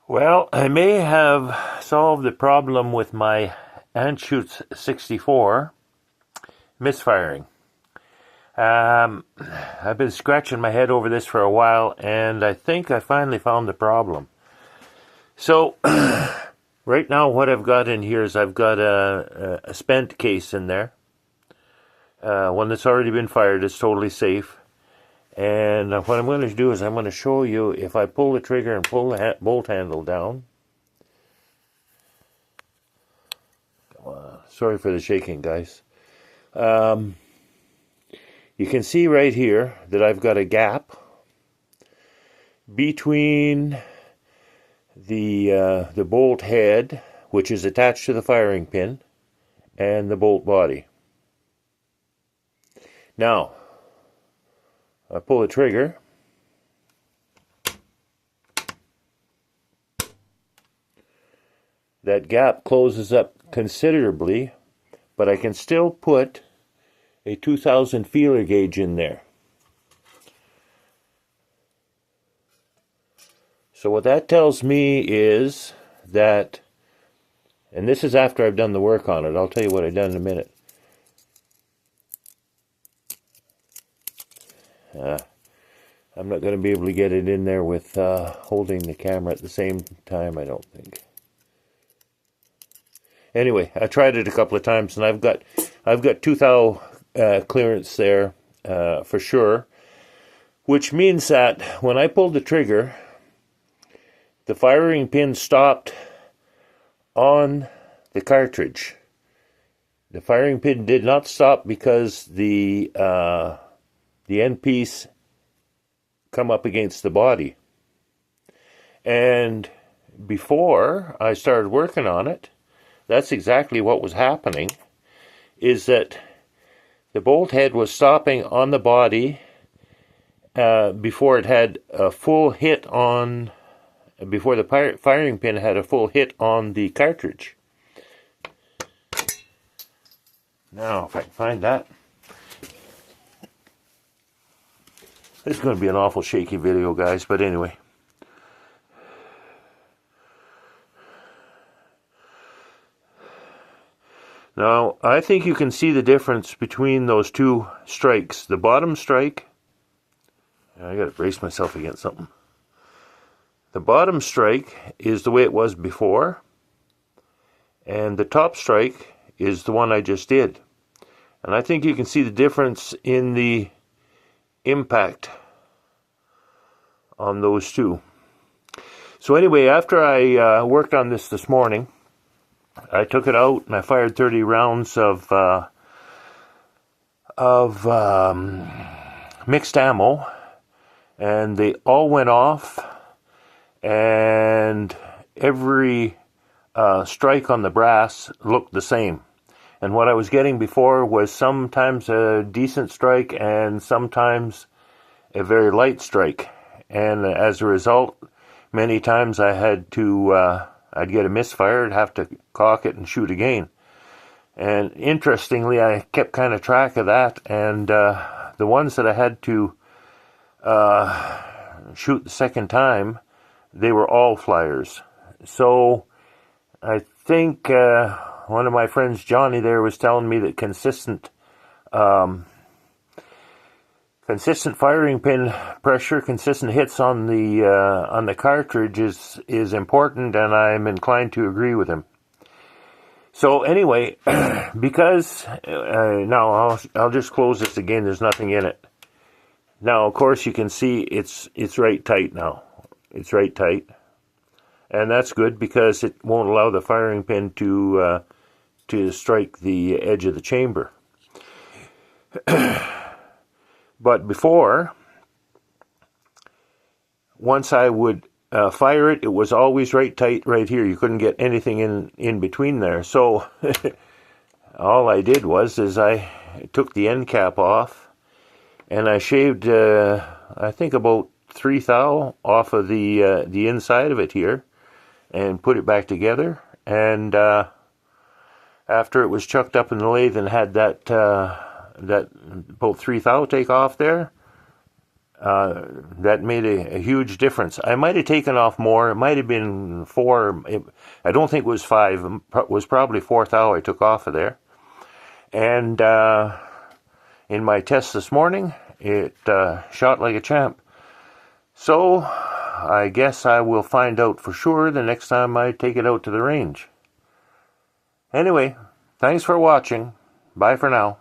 Well, I may have solved the problem with my Anschutz 64 misfiring. I've been scratching my head over this for a while, and I think I finally found the problem. So, right now what I've got in here is I've got a spent case in there. One that's already been fired. It's totally safe. And what I'm going to do is I'm going to show you if I pull the trigger and pull the bolt handle down. Sorry for the shaking, guys. You can see right here that I've got a gap between the bolt head, which is attached to the firing pin, and the bolt body. Now, I pull the trigger. That gap closes up considerably, but I can still put a 2000 feeler gauge in there. So what that tells me is that, and this is after I've done the work on it, I'll tell you what I've done in a minute. I'm not going to be able to get it in there with holding the camera at the same time, I don't think. Anyway, I tried it a couple of times, and I've got 2 thou clearance there for sure, which means that when I pulled the trigger, the firing pin stopped on the cartridge. The firing pin did not stop because the end piece come up against the body. And before I started working on it, that's exactly what was happening, is that the bolt head was stopping on the body before it had a full hit on, before the firing pin had a full hit on the cartridge. Now, if I can find that. This is going to be an awful shaky video, guys, but anyway. Now, I think you can see the difference between those two strikes. The bottom strike, I got to brace myself against something. The bottom strike is the way it was before, and the top strike is the one I just did. And I think you can see the difference in the impact on those two. So anyway, after I worked on this morning, I took it out and I fired 30 rounds of mixed ammo, and they all went off, and every strike on the brass looked the same. And what I was getting before was sometimes a decent strike and sometimes a very light strike. And as a result, many times I had to, I'd get a misfire, I'd have to cock it and shoot again. And interestingly, I kept kind of track of that, and the ones that I had to shoot the second time, they were all flyers. So I think one of my friends, Johnny, there was telling me that consistent firing pin pressure, consistent hits on the cartridge is important, and I'm inclined to agree with him. So anyway, because now I'll just close this again. There's nothing in it. Now, of course, you can see it's right tight now. It's right tight, and that's good because it won't allow the firing pin to strike the edge of the chamber. But before, once I would fire it, it was always right tight right here. You couldn't get anything in between there. So all I did was I took the end cap off, and I shaved I think about 3 thou off of the inside of it here, and put it back together. And after it was chucked up in the lathe and had that about 3 thou take off there, That made a huge difference. I might have taken off more. It might have been 4. I don't think it was 5. It was probably 4 thou I took off of there. And in my test this morning, it shot like a champ. So I guess I will find out for sure the next time I take it out to the range. Anyway, thanks for watching. Bye for now.